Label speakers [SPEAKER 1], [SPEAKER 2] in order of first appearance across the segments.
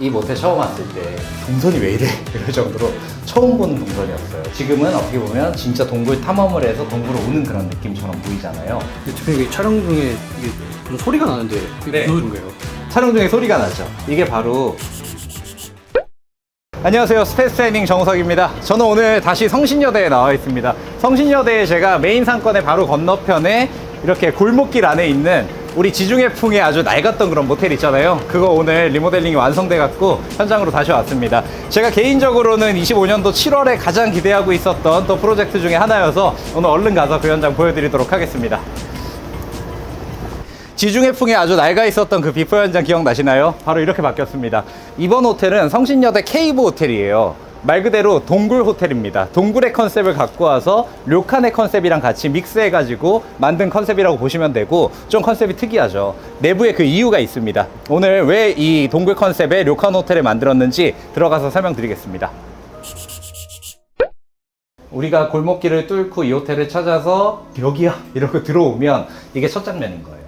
[SPEAKER 1] 이 모텔 처음 왔을 때 동선이 왜 이래? 이럴 정도로 처음 보는 동선이었어요. 지금은 어떻게 보면 진짜 동굴 탐험을 해서 동굴을 오는 그런 느낌처럼 보이잖아요.
[SPEAKER 2] 대표님 이게 촬영 중에 이게 무슨 소리가 나는데 이게
[SPEAKER 1] 네.
[SPEAKER 2] 무슨 거예요?
[SPEAKER 1] 촬영 중에 소리가 나죠. 이게 바로 안녕하세요, 스페이스 트레이닝 정우석입니다. 저는 오늘 다시 성신여대에 나와 있습니다. 성신여대에 제가 메인 상권의 바로 건너편에 이렇게 골목길 안에 있는 우리 지중해풍에 아주 낡았던 그런 모텔 있잖아요. 그거 오늘 리모델링이 완성돼 갖고 현장으로 다시 왔습니다. 제가 개인적으로는 25년도 7월에 가장 기대하고 있었던 또 프로젝트 중에 하나여서 오늘 얼른 가서 그 현장 보여드리도록 하겠습니다. 지중해풍에 아주 낡아 있었던 그 비포 현장 기억나시나요? 바로 이렇게 바뀌었습니다. 이번 호텔은 성신여대 케이브 호텔이에요. 말 그대로 동굴 호텔입니다. 동굴의 컨셉을 갖고 와서 료칸의 컨셉이랑 같이 믹스해가지고 만든 컨셉이라고 보시면 되고, 좀 컨셉이 특이하죠. 내부에 그 이유가 있습니다. 오늘 왜 이 동굴 컨셉의 료칸 호텔을 만들었는지 들어가서 설명드리겠습니다. 우리가 골목길을 뚫고 이 호텔을 찾아서 여기야 이러고 들어오면 이게 첫 장면인 거예요.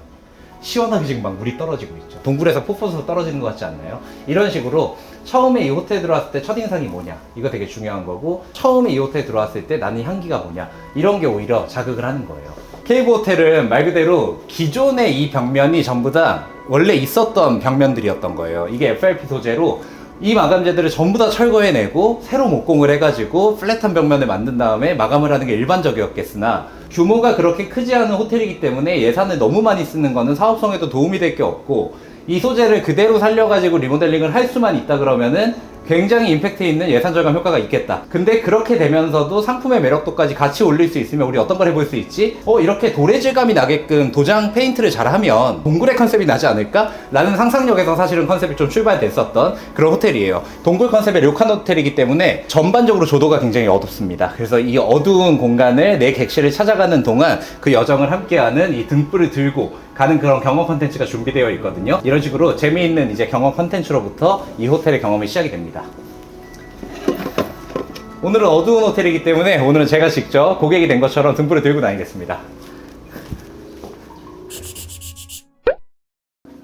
[SPEAKER 1] 시원하게 지금 막 물이 떨어지고 있죠. 동굴에서 폭포수로 떨어지는 것 같지 않나요? 이런 식으로 처음에 이 호텔에 들어왔을 때 첫인상이 뭐냐, 이거 되게 중요한 거고, 처음에 이 호텔에 들어왔을 때 나는 향기가 뭐냐, 이런 게 오히려 자극을 하는 거예요. 케이브 호텔은 말 그대로 기존의 이 벽면이 전부 다 원래 있었던 벽면들이었던 거예요. 이게 FRP 소재로 이 마감재들을 전부 다 철거해내고 새로 목공을 해가지고 플랫한 벽면을 만든 다음에 마감을 하는 게 일반적이었겠으나, 규모가 그렇게 크지 않은 호텔이기 때문에 예산을 너무 많이 쓰는 거는 사업성에도 도움이 될 게 없고, 이 소재를 그대로 살려가지고 리모델링을 할 수만 있다 그러면은 굉장히 임팩트 있는 예산 절감 효과가 있겠다. 근데 그렇게 되면서도 상품의 매력도까지 같이 올릴 수 있으면 우리 어떤 걸 해볼 수 있지? 이렇게 도래 질감이 나게끔 도장 페인트를 잘하면 동굴의 컨셉이 나지 않을까? 라는 상상력에서 사실은 컨셉이 좀 출발됐었던 그런 호텔이에요. 동굴 컨셉의 료칸 호텔이기 때문에 전반적으로 조도가 굉장히 어둡습니다. 그래서 이 어두운 공간을 내 객실을 찾아가는 동안 그 여정을 함께하는 이 등불을 들고 가는 그런 경험 컨텐츠가 준비되어 있거든요. 이런 식으로 재미있는 이제 경험 컨텐츠로부터 이 호텔의 경험이 시작이 됩니다. 오늘은 어두운 호텔이기 때문에 오늘은 제가 직접 고객이 된 것처럼 등불을 들고 다니겠습니다.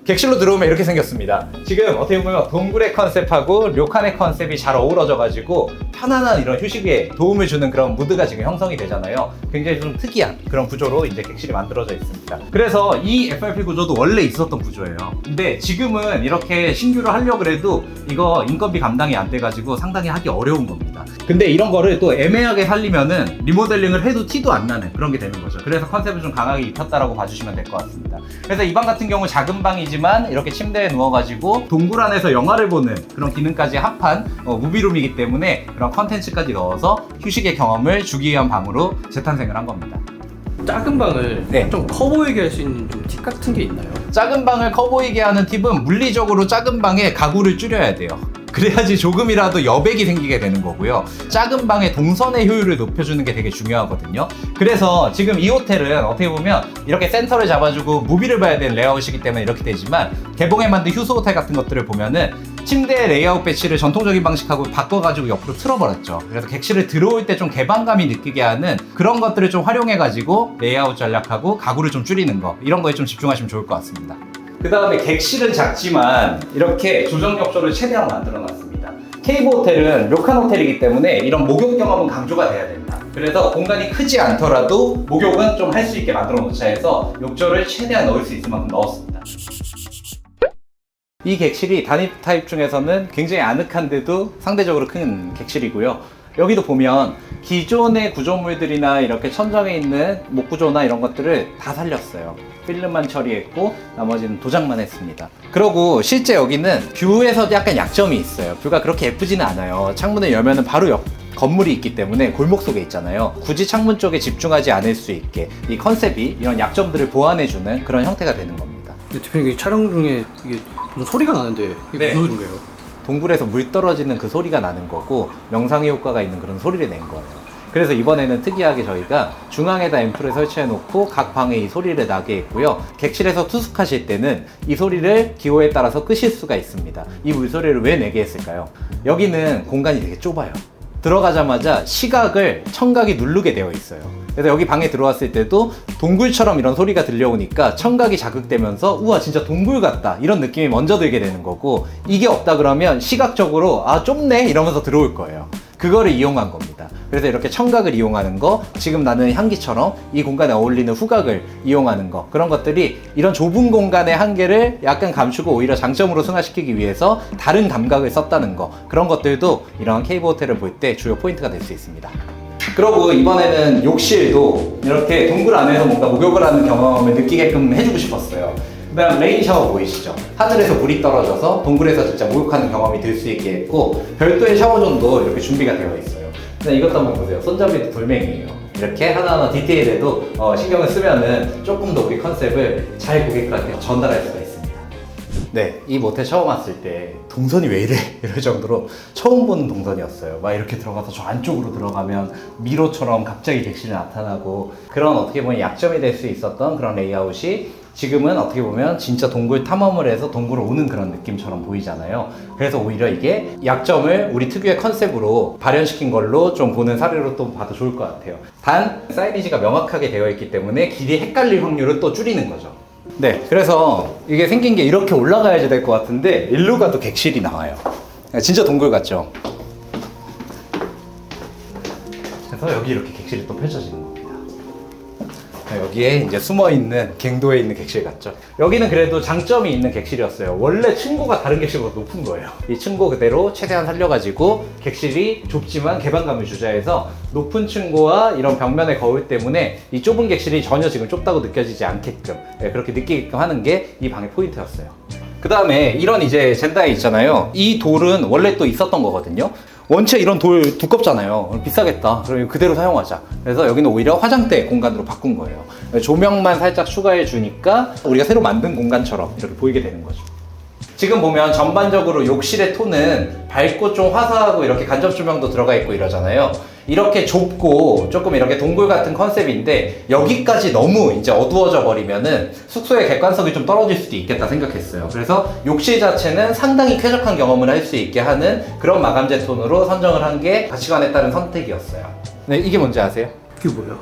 [SPEAKER 1] 객실로 들어오면 이렇게 생겼습니다. 지금 어떻게 보면 동굴의 컨셉하고 료칸의 컨셉이 잘 어우러져가지고 편안한 이런 휴식에 도움을 주는 그런 무드가 지금 형성이 되잖아요. 굉장히 좀 특이한 그런 구조로 이제 객실이 만들어져 있습니다. 그래서 이 FRP 구조도 원래 있었던 구조예요. 근데 지금은 이렇게 신규로 하려고 해도 이거 인건비 감당이 안 돼가지고 상당히 하기 어려운 겁니다. 근데 이런 거를 또 애매하게 살리면은 리모델링을 해도 티도 안 나는 그런 게 되는 거죠. 그래서 컨셉을 좀 강하게 입혔다라고 봐주시면 될 것 같습니다. 그래서 이 방 같은 경우 작은 방이지만 이렇게 침대에 누워가지고 동굴 안에서 영화를 보는 그런 기능까지 합한 무비룸이기 때문에 그런 컨텐츠까지 넣어서 휴식의 경험을 주기 위한 방으로 재탄생을 한 겁니다.
[SPEAKER 2] 작은 방을
[SPEAKER 1] 네.
[SPEAKER 2] 좀 커 보이게 할 수 있는 좀 팁 같은 게 있나요?
[SPEAKER 1] 작은 방을 커 보이게 하는 팁은 물리적으로 작은 방에 가구를 줄여야 돼요. 그래야지 조금이라도 여백이 생기게 되는 거고요. 작은 방의 동선의 효율을 높여주는 게 되게 중요하거든요. 그래서 지금 이 호텔은 어떻게 보면 이렇게 센터를 잡아주고 무비를 봐야 되는 레이아웃이기 때문에 이렇게 되지만, 개봉에 만든 휴스 호텔 같은 것들을 보면은 침대 레이아웃 배치를 전통적인 방식하고 바꿔가지고 옆으로 틀어버렸죠. 그래서 객실을 들어올 때 좀 개방감이 느끼게 하는 그런 것들을 좀 활용해가지고 레이아웃 전략하고 가구를 좀 줄이는 거, 이런 거에 좀 집중하시면 좋을 것 같습니다. 그 다음에 객실은 작지만 이렇게 조정 격조를 최대한 만들어 놨습니다. 케이브 호텔은 료칸 호텔이기 때문에 이런 목욕 경험은 강조가 돼야 된다. 그래서 공간이 크지 않더라도 목욕은 좀 할 수 있게 만들어 놓자 해서 욕조를 최대한 넣을 수 있을 만큼 넣었습니다. 이 객실이 단입 타입 중에서는 굉장히 아늑한데도 상대적으로 큰 객실이고요. 여기도 보면 기존의 구조물들이나 이렇게 천정에 있는 목구조나 이런 것들을 다 살렸어요. 필름만 처리했고 나머지는 도장만 했습니다. 그리고 실제 여기는 뷰에서 약간 약점이 있어요. 뷰가 그렇게 예쁘지는 않아요. 창문을 열면은 바로 옆 건물이 있기 때문에 골목 속에 있잖아요. 굳이 창문 쪽에 집중하지 않을 수 있게 이 컨셉이 이런 약점들을 보완해주는 그런 형태가 되는 겁니다.
[SPEAKER 2] 대표님 이게 촬영 중에 이게 무슨 소리가 나는데 이게
[SPEAKER 1] 네.
[SPEAKER 2] 무슨 거예요?
[SPEAKER 1] 동굴에서 물 떨어지는 그 소리가 나는 거고 명상의 효과가 있는 그런 소리를 낸 거예요. 그래서 이번에는 특이하게 저희가 중앙에다 앰프를 설치해 놓고 각 방에 이 소리를 나게 했고요. 객실에서 투숙하실 때는 이 소리를 기호에 따라서 끄실 수가 있습니다. 이 물소리를 왜 내게 했을까요? 여기는 공간이 되게 좁아요. 들어가자마자 시각을 청각이 누르게 되어 있어요. 그래서 여기 방에 들어왔을 때도 동굴처럼 이런 소리가 들려오니까 청각이 자극되면서 우와 진짜 동굴 같다 이런 느낌이 먼저 들게 되는 거고, 이게 없다 그러면 시각적으로 아 좁네 이러면서 들어올 거예요. 그거를 이용한 겁니다. 그래서 이렇게 청각을 이용하는 거, 지금 나는 향기처럼 이 공간에 어울리는 후각을 이용하는 거, 그런 것들이 이런 좁은 공간의 한계를 약간 감추고 오히려 장점으로 승화시키기 위해서 다른 감각을 썼다는 거, 그런 것들도 이런 케이브 호텔을 볼 때 주요 포인트가 될 수 있습니다. 그리고 이번에는 욕실도 이렇게 동굴 안에서 뭔가 목욕을 하는 경험을 느끼게끔 해주고 싶었어요. 그다음 레인 샤워 보이시죠? 하늘에서 물이 떨어져서 동굴에서 진짜 목욕하는 경험이 들 수 있게 했고, 별도의 샤워존도 이렇게 준비가 되어 있어요. 근데 이것도 한번 보세요. 손잡이도 돌멩이에요. 이렇게 하나하나 디테일에도 신경을 쓰면은 조금 더 우리 컨셉을 잘 고객들한테 전달할 수가 있습니다. 네, 이 모텔 처음 왔을 때 동선이 왜 이래? 이럴 정도로 처음 보는 동선이었어요. 막 이렇게 들어가서 저 안쪽으로 들어가면 미로처럼 갑자기 객실이 나타나고, 그런 어떻게 보면 약점이 될 수 있었던 그런 레이아웃이 지금은 어떻게 보면 진짜 동굴 탐험을 해서 동굴을 오는 그런 느낌처럼 보이잖아요. 그래서 오히려 이게 약점을 우리 특유의 컨셉으로 발현시킨 걸로 좀 보는 사례로 또 봐도 좋을 것 같아요. 단 사이니지가 명확하게 되어 있기 때문에 길이 헷갈릴 확률을 또 줄이는 거죠. 네, 그래서 이게 생긴 게 이렇게 올라가야지 될 것 같은데 일로 가도 객실이 나와요. 진짜 동굴 같죠? 그래서 여기 이렇게 객실이 또 펼쳐지는 겁니다. 여기에 이제 숨어있는 갱도에 있는 객실 같죠? 여기는 그래도 장점이 있는 객실이었어요. 원래 층고가 다른 객실보다 높은 거예요. 이 층고 그대로 최대한 살려가지고 객실이 좁지만 개방감을 주자해서 높은 층고와 이런 벽면의 거울 때문에 이 좁은 객실이 전혀 지금 좁다고 느껴지지 않게끔, 그렇게 느끼게끔 하는 게 이 방의 포인트였어요. 그 다음에 이런 이제 젠다에 있잖아요. 이 돌은 원래 또 있었던 거거든요. 원체 이런 돌 두껍잖아요. 비싸겠다. 그럼 그대로 사용하자. 그래서 여기는 오히려 화장대 공간으로 바꾼 거예요. 조명만 살짝 추가해 주니까 우리가 새로 만든 공간처럼 이렇게 보이게 되는 거죠. 지금 보면 전반적으로 욕실의 톤은 밝고 좀 화사하고 이렇게 간접 조명도 들어가 있고 이러잖아요. 이렇게 좁고 조금 이렇게 동굴 같은 컨셉인데 여기까지 너무 이제 어두워져 버리면은 숙소의 객관성이 좀 떨어질 수도 있겠다 생각했어요. 그래서 욕실 자체는 상당히 쾌적한 경험을 할 수 있게 하는 그런 마감재 톤으로 선정을 한 게 가치관에 따른 선택이었어요. 네, 이게 뭔지 아세요?
[SPEAKER 2] 그게 뭐예요?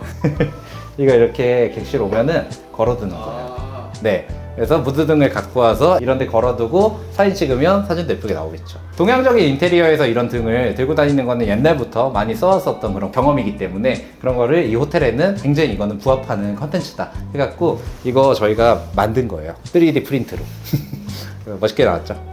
[SPEAKER 1] 이거 이렇게 객실 오면은 걸어두는 거예요. 네. 그래서 무드등을 갖고 와서 이런 데 걸어두고 사진 찍으면 사진도 예쁘게 나오겠죠. 동양적인 인테리어에서 이런 등을 들고 다니는 거는 옛날부터 많이 써왔었던 그런 경험이기 때문에 그런 거를 이 호텔에는 굉장히 이거는 부합하는 컨텐츠다 해갖고 이거 저희가 만든 거예요. 3D 프린트로. 멋있게 나왔죠.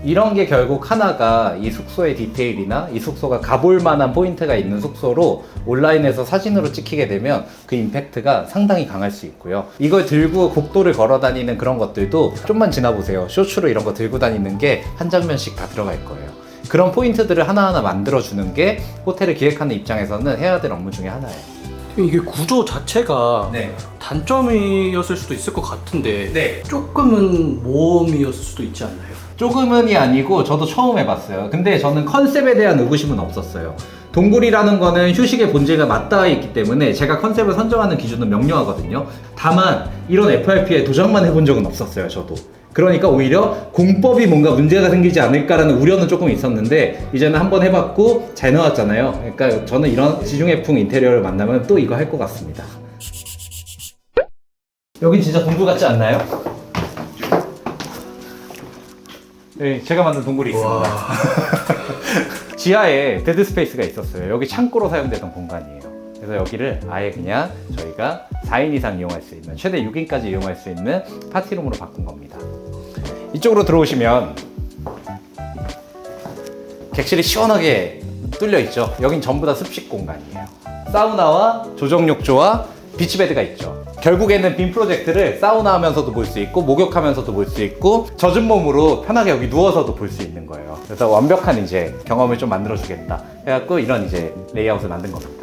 [SPEAKER 1] 이런 게 결국 하나가 이 숙소의 디테일이나 이 숙소가 가볼 만한 포인트가 있는 숙소로 온라인에서 사진으로 찍히게 되면 그 임팩트가 상당히 강할 수 있고요. 이걸 들고 곡도를 걸어 다니는 그런 것들도 좀만 지나보세요. 쇼츠로 이런 거 들고 다니는 게 한 장면씩 다 들어갈 거예요. 그런 포인트들을 하나하나 만들어주는 게 호텔을 기획하는 입장에서는 해야 될 업무 중에 하나예요.
[SPEAKER 2] 이게 구조 자체가
[SPEAKER 1] 네.
[SPEAKER 2] 단점이었을 수도 있을 것 같은데
[SPEAKER 1] 네.
[SPEAKER 2] 조금은 모험이었을 수도 있지 않나요?
[SPEAKER 1] 조금은이 아니고 저도 처음 해봤어요. 근데 저는 컨셉에 대한 의구심은 없었어요. 동굴이라는 거는 휴식의 본질과 맞닿아 있기 때문에 제가 컨셉을 선정하는 기준은 명료하거든요. 다만 이런 FRP에 도전만 해본 적은 없었어요, 저도. 그러니까 오히려 공법이 뭔가 문제가 생기지 않을까라는 우려는 조금 있었는데 이제는 한번 해봤고 잘 나왔잖아요. 그러니까 저는 이런 지중해풍 인테리어를 만나면 또 이거 할 것 같습니다. 여긴 진짜 동굴 같지 않나요? 네, 제가 만든 동굴이 있습니다. 지하에 데드 스페이스가 있었어요. 여기 창고로 사용되던 공간이에요. 그래서 여기를 아예 그냥 저희가 4인 이상 이용할 수 있는, 최대 6인까지 이용할 수 있는 파티룸으로 바꾼 겁니다. 이쪽으로 들어오시면 객실이 시원하게 뚫려 있죠. 여긴 전부 다 습식 공간이에요. 사우나와 조정욕조와 비치베드가 있죠. 결국에는 빔 프로젝트를 사우나 하면서도 볼 수 있고 목욕하면서도 볼 수 있고 젖은 몸으로 편하게 여기 누워서도 볼 수 있는 거예요. 그래서 완벽한 이제 경험을 좀 만들어 주겠다 해갖고 이런 이제 레이아웃을 만든 겁니다.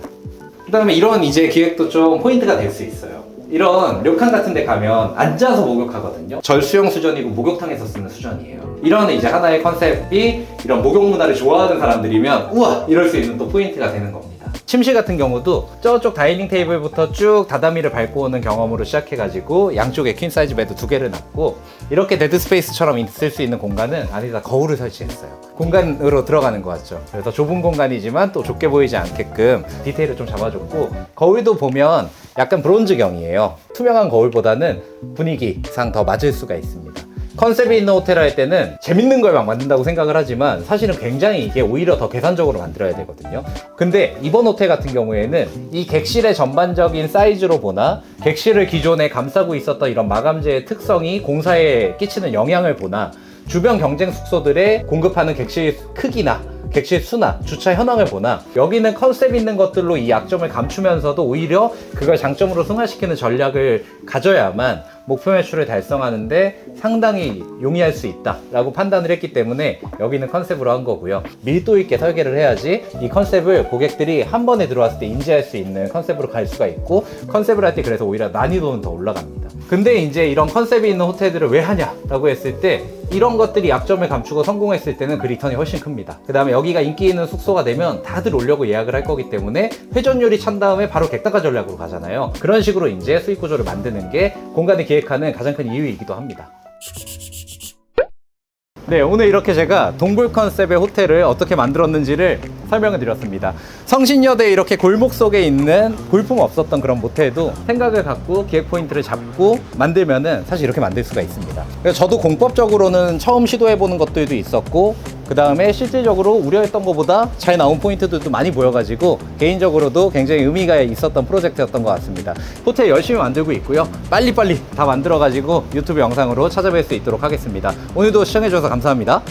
[SPEAKER 1] 그 다음에 이런 이제 기획도 좀 포인트가 될 수 있어요. 이런 료칸 같은 데 가면 앉아서 목욕하거든요. 절수형 수전이고 목욕탕에서 쓰는 수전이에요. 이런 이제 하나의 컨셉이 이런 목욕 문화를 좋아하는 사람들이면 우와! 이럴 수 있는 또 포인트가 되는 겁니다. 침실 같은 경우도 저쪽 다이닝 테이블부터 쭉 다다미를 밟고 오는 경험으로 시작해가지고 양쪽에 퀸 사이즈 베드 2개를 놨고, 이렇게 데드 스페이스처럼 있을 수 있는 공간은 안에다 거울을 설치했어요. 공간으로 들어가는 것 같죠. 그래서 좁은 공간이지만 또 좁게 보이지 않게끔 디테일을 좀 잡아줬고, 거울도 보면 약간 브론즈경이에요. 투명한 거울보다는 분위기상 더 맞을 수가 있습니다. 컨셉이 있는 호텔 할 때는 재밌는 걸 막 만든다고 생각을 하지만 사실은 굉장히 이게 오히려 더 계산적으로 만들어야 되거든요. 근데 이번 호텔 같은 경우에는 이 객실의 전반적인 사이즈로 보나, 객실을 기존에 감싸고 있었던 이런 마감재의 특성이 공사에 끼치는 영향을 보나, 주변 경쟁 숙소들의 공급하는 객실 크기나 객실 수나 주차 현황을 보나, 여기는 컨셉 있는 것들로 이 약점을 감추면서도 오히려 그걸 장점으로 승화시키는 전략을 가져야만 목표 매출을 달성하는데 상당히 용이할 수 있다라고 판단을 했기 때문에 여기는 컨셉으로 한 거고요. 밀도 있게 설계를 해야지 이 컨셉을 고객들이 한 번에 들어왔을 때 인지할 수 있는 컨셉으로 갈 수가 있고, 컨셉을 할 때 그래서 오히려 난이도는 더 올라갑니다. 근데 이제 이런 컨셉이 있는 호텔들을 왜 하냐라고 했을 때, 이런 것들이 약점을 감추고 성공했을 때는 그 리턴이 훨씬 큽니다. 그 다음에 여기가 인기 있는 숙소가 되면 다들 오려고 예약을 할 거기 때문에 회전율이 찬 다음에 바로 객단가 전략으로 가잖아요. 그런 식으로 이제 수익 구조를 만드는 게 공간을 기획하는 가장 큰 이유이기도 합니다. 네, 오늘 이렇게 제가 동굴 컨셉의 호텔을 어떻게 만들었는지를 설명을 드렸습니다. 성신여대에 이렇게 골목 속에 있는 볼품 없었던 그런 모텔도 생각을 갖고 기획 포인트를 잡고 만들면은 사실 이렇게 만들 수가 있습니다. 그래서 저도 공법적으로는 처음 시도해보는 것들도 있었고, 그 다음에 실질적으로 우려했던 것보다 잘 나온 포인트들도 많이 보여가지고 개인적으로도 굉장히 의미가 있었던 프로젝트였던 것 같습니다. 호텔 열심히 만들고 있고요. 빨리빨리 다 만들어가지고 유튜브 영상으로 찾아뵐 수 있도록 하겠습니다. 오늘도 시청해주셔서 감사합니다.